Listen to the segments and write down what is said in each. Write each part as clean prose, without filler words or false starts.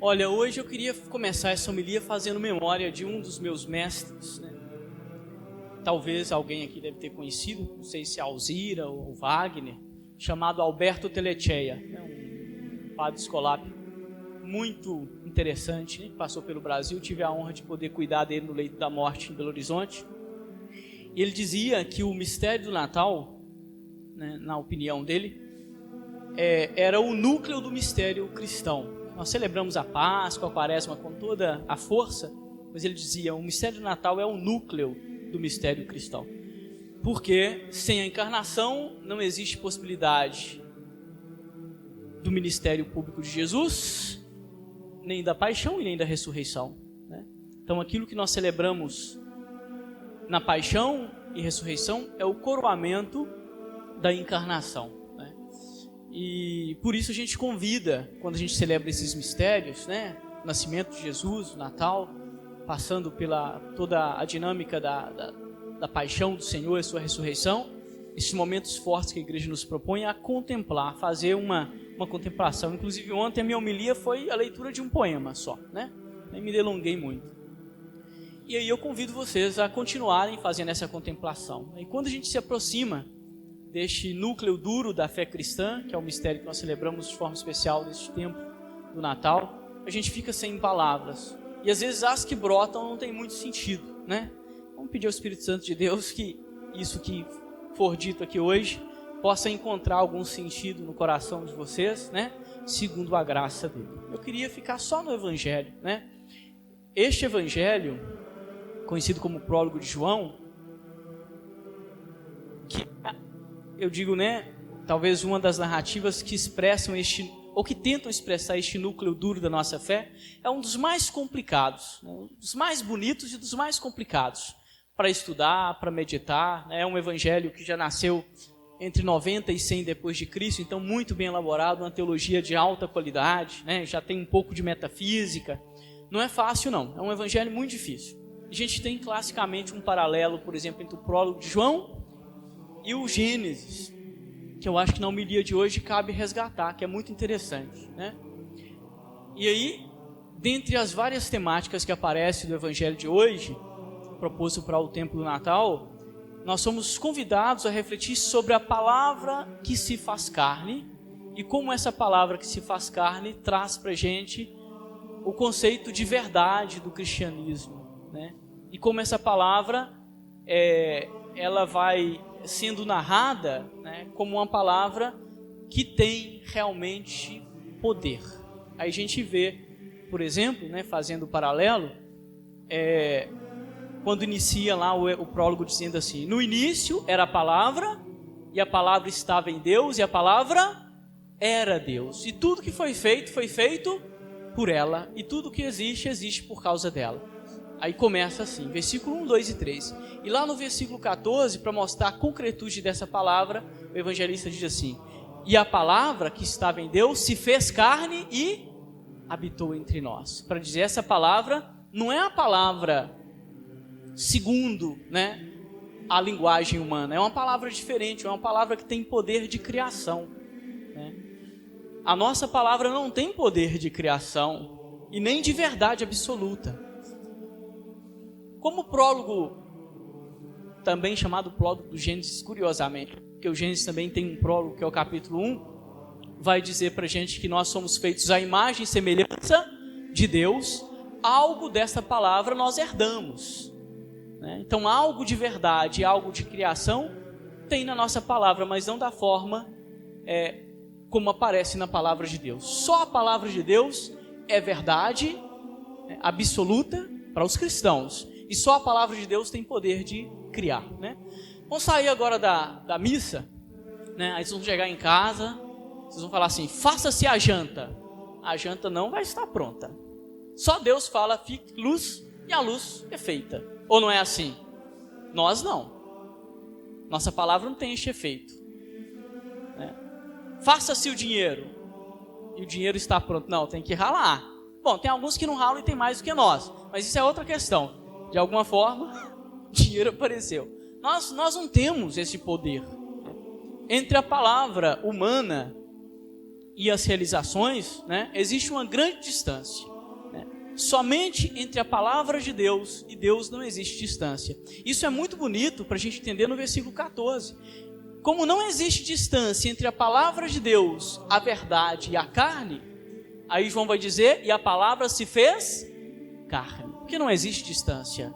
Olha, hoje eu queria começar essa homilia fazendo memória de um dos meus mestres, né? Talvez alguém aqui deve ter conhecido, não sei se é Alzira ou Wagner, chamado Alberto Telecheia, né? Um padre escolápico muito interessante, né? Passou pelo Brasil, tive a honra de poder cuidar dele no leito da morte em Belo Horizonte. E ele dizia que o mistério do Natal, né, na opinião dele, era o núcleo do mistério cristão. Nós celebramos a Páscoa, a Quaresma com toda a força, mas ele dizia, o mistério do Natal é o núcleo do mistério cristão. Porque sem a encarnação não existe possibilidade do ministério público de Jesus, nem da paixão e nem da ressurreição, né? Então aquilo que nós celebramos na paixão e ressurreição é o coroamento da encarnação. E por isso a gente convida, quando a gente celebra esses mistérios, né? O nascimento de Jesus, o Natal, passando pela toda a dinâmica da paixão do Senhor e sua ressurreição, esses momentos fortes que a igreja nos propõe a contemplar, fazer uma contemplação. Inclusive ontem a minha homilia foi a leitura de um poema só, né? Nem me delonguei muito. E aí eu convido vocês a continuarem fazendo essa contemplação. E quando a gente se aproxima deste núcleo duro da fé cristã, que é o mistério que nós celebramos de forma especial neste tempo do Natal, a gente fica sem palavras. E às vezes as que brotam não tem muito sentido, né? Vamos pedir ao Espírito Santo de Deus que isso que for dito aqui hoje possa encontrar algum sentido no coração de vocês, né? Segundo a graça dele. Eu queria ficar só no Evangelho, né? Este Evangelho, conhecido como prólogo de João, que eu digo, né, talvez uma das narrativas que expressam ou que tentam expressar este núcleo duro da nossa fé, é um dos mais complicados, né, um dos mais bonitos e dos mais complicados para estudar, para meditar, né? É um evangelho que já nasceu entre 90 e 100 depois de Cristo, então muito bem elaborado, uma teologia de alta qualidade, né? Já tem um pouco de metafísica, não é fácil não, é um evangelho muito difícil. A gente tem classicamente um paralelo, por exemplo, entre o prólogo de João e o Gênesis, que eu acho que na homilia de hoje cabe resgatar, que é muito interessante, né? E aí, dentre as várias temáticas que aparecem no Evangelho de hoje, proposto para o tempo do Natal, nós somos convidados a refletir sobre a palavra que se faz carne e como essa palavra que se faz carne traz para a gente o conceito de verdade do cristianismo, né? E como essa palavra ela vai sendo narrada, né, como uma palavra que tem realmente poder. Aí a gente vê, por exemplo, né, fazendo o paralelo, quando inicia lá o prólogo dizendo assim, no início era a palavra, e a palavra estava em Deus, e a palavra era Deus. E tudo que foi feito por ela, e tudo que existe por causa dela. Aí começa assim, versículo 1, 2 e 3. E lá no versículo 14, para mostrar a concretude dessa palavra, o evangelista diz assim, e a palavra que estava em Deus se fez carne e habitou entre nós. Para dizer, essa palavra não é a palavra segundo, né, a linguagem humana, é uma palavra diferente, é uma palavra que tem poder de criação, né? A nossa palavra não tem poder de criação e nem de verdade absoluta. Como o prólogo, também chamado prólogo do Gênesis, curiosamente, porque o Gênesis também tem um prólogo que é o capítulo 1, vai dizer para a gente que nós somos feitos à imagem e semelhança de Deus, algo dessa palavra nós herdamos, né? Então algo de verdade, algo de criação tem na nossa palavra, mas não da forma como aparece na palavra de Deus. Só a palavra de Deus é verdade absoluta para os cristãos. E só a palavra de Deus tem poder de criar, né? Vamos sair agora da missa, né? Aí vocês vão chegar em casa, vocês vão falar assim, faça-se a janta. A janta não vai estar pronta. Só Deus fala, fique luz, e a luz é feita. Ou não é assim? Nós não. Nossa palavra não tem este efeito, né? Faça-se o dinheiro, e o dinheiro está pronto. Não, tem que ralar. Bom, tem alguns que não ralam e tem mais do que nós, mas isso é outra questão. De alguma forma, o dinheiro apareceu. Nós não temos esse poder. Entre a palavra humana e as realizações, né, existe uma grande distância. somente entre a palavra de Deus e Deus não existe distância. Isso é muito bonito para a gente entender no versículo 14. Como não existe distância entre a palavra de Deus, a verdade e a carne, aí João vai dizer, e a palavra se fez carne. Porque não existe distância.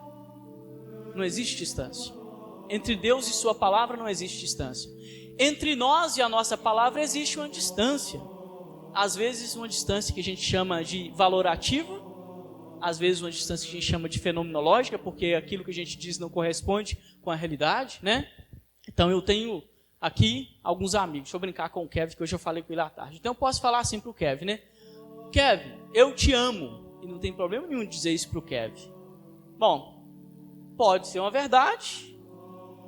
Não existe distância. Entre Deus e sua palavra não existe distância. Entre nós e a nossa palavra existe uma distância. Às vezes uma distância que a gente chama de valorativa, às vezes uma distância que a gente chama de fenomenológica, porque aquilo que a gente diz não corresponde com a realidade, né? Então eu tenho aqui alguns amigos, deixa eu brincar com o Kevin, que hoje eu falei com ele à tarde. Então eu posso falar assim para o Kevin, né? Kevin, eu te amo. E não tem problema nenhum dizer isso para o Kevin. Bom, pode ser uma verdade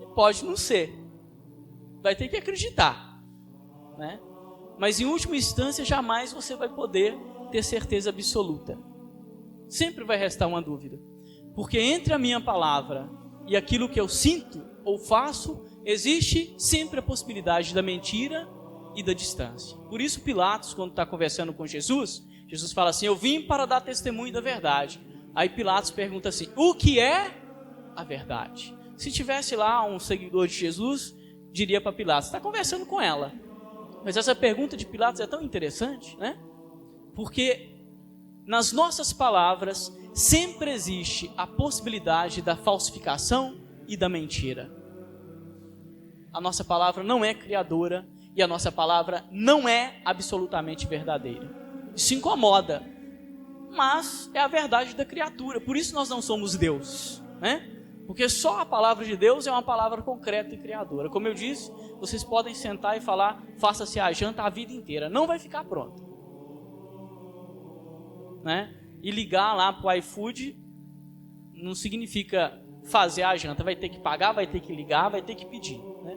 e pode não ser. Vai ter que acreditar, né? Mas em última instância, jamais você vai poder ter certeza absoluta. Sempre vai restar uma dúvida. Porque entre a minha palavra e aquilo que eu sinto ou faço, existe sempre a possibilidade da mentira e da distância. Por isso Pilatos, quando está conversando com Jesus, Jesus fala assim, eu vim para dar testemunho da verdade. Aí Pilatos pergunta assim, o que é a verdade? Se tivesse lá um seguidor de Jesus, diria para Pilatos, está conversando com ela. Mas essa pergunta de Pilatos é tão interessante, né? Porque nas nossas palavras sempre existe a possibilidade da falsificação e da mentira. A nossa palavra não é criadora e a nossa palavra não é absolutamente verdadeira. Isso incomoda, mas é a verdade da criatura. Por isso nós não somos Deus, né? Porque só a palavra de Deus é uma palavra concreta e criadora. Como eu disse, vocês podem sentar e falar, faça-se a janta a vida inteira. Não vai ficar pronto, né? E ligar lá para o iFood não significa fazer a janta. Vai ter que pagar, vai ter que ligar, vai ter que pedir, né?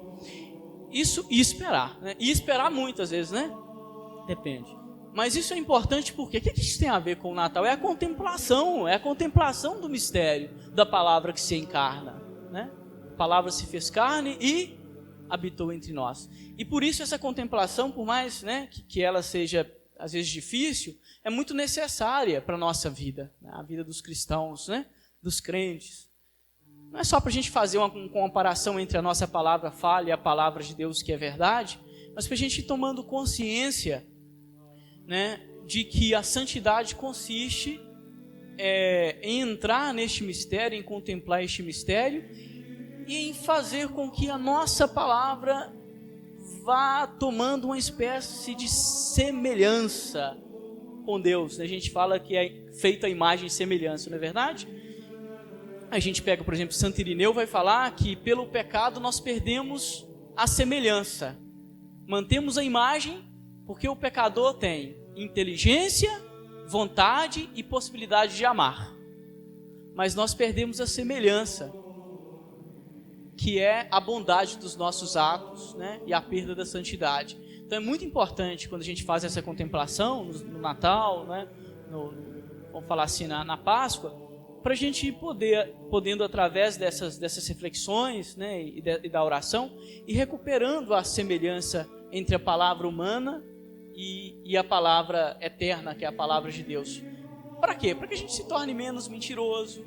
Isso e esperar, né? E esperar muitas vezes, né? Depende. Mas isso é importante porque o que isso tem a ver com o Natal? É a contemplação do mistério da palavra que se encarna, né? A palavra se fez carne e habitou entre nós. E por isso essa contemplação, por mais, né, que ela seja às vezes difícil, é muito necessária para a nossa vida, né? A vida dos cristãos, né? Dos crentes. Não é só para a gente fazer uma comparação entre a nossa palavra falha e a palavra de Deus que é verdade, mas para a gente ir tomando consciência, né, de que a santidade consiste em entrar neste mistério, em contemplar este mistério e em fazer com que a nossa palavra vá tomando uma espécie de semelhança com Deus. A gente fala que é feita a imagem e semelhança, não é verdade? A gente pega, por exemplo, Santo Irineu vai falar que pelo pecado nós perdemos a semelhança. Mantemos a imagem porque o pecador tem inteligência, vontade e possibilidade de amar. Mas nós perdemos a semelhança, que é a bondade dos nossos atos, né? E a perda da santidade. Então é muito importante quando a gente faz essa contemplação no Natal, né? Vamos falar assim, na Páscoa, para a gente ir podendo através dessas reflexões, né? E da oração, ir recuperando a semelhança entre a palavra humana e a palavra eterna, que é a palavra de Deus. Para quê? Para que a gente se torne menos mentiroso,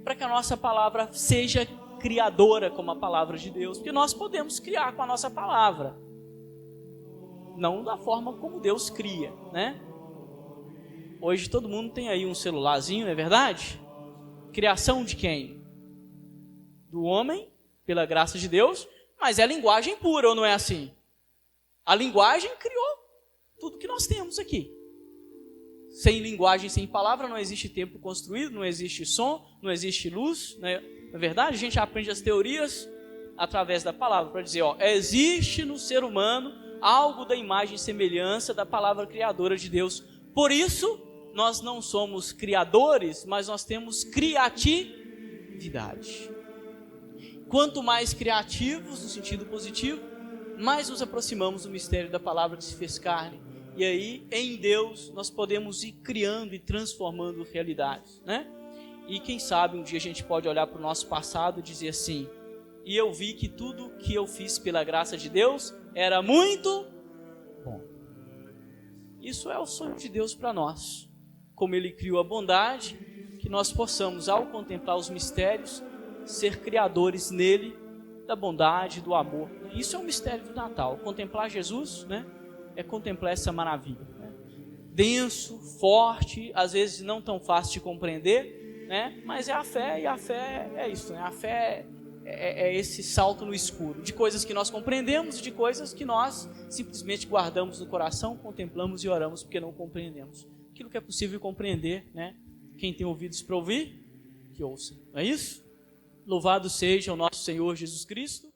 para que a nossa palavra seja criadora como a palavra de Deus, porque nós podemos criar com a nossa palavra, não da forma como Deus cria, né? Hoje todo mundo tem aí um celularzinho, não é verdade? Criação de quem? Do homem, pela graça de Deus, mas é linguagem pura, ou não é assim? A linguagem criou tudo que nós temos aqui. Sem linguagem, sem palavra, não existe tempo construído, não existe som, não existe luz, né? Na verdade, a gente aprende as teorias através da palavra, para dizer, existe no ser humano algo da imagem e semelhança da palavra criadora de Deus. Por isso, nós não somos criadores, mas nós temos criatividade. Quanto mais criativos, no sentido positivo, mais nos aproximamos do mistério da palavra que se fez carne. E aí, em Deus, nós podemos ir criando e transformando realidades, né? E quem sabe um dia a gente pode olhar para o nosso passado e dizer assim, e eu vi que tudo que eu fiz pela graça de Deus era muito bom. Isso é o sonho de Deus para nós. como Ele criou a bondade, que nós possamos, ao contemplar os mistérios, ser criadores nele da bondade, do amor. Isso é um mistério do Natal. Contemplar Jesus, né, é contemplar essa maravilha, né? Denso, forte, às vezes não tão fácil de compreender, né, mas é a fé, e a fé é isso, né? A fé é esse salto no escuro, de coisas que nós compreendemos, de coisas que nós simplesmente guardamos no coração, contemplamos e oramos porque não compreendemos. Aquilo que é possível compreender, né? Quem tem ouvidos para ouvir, que ouça. Não é isso? Louvado seja o nosso Senhor Jesus Cristo.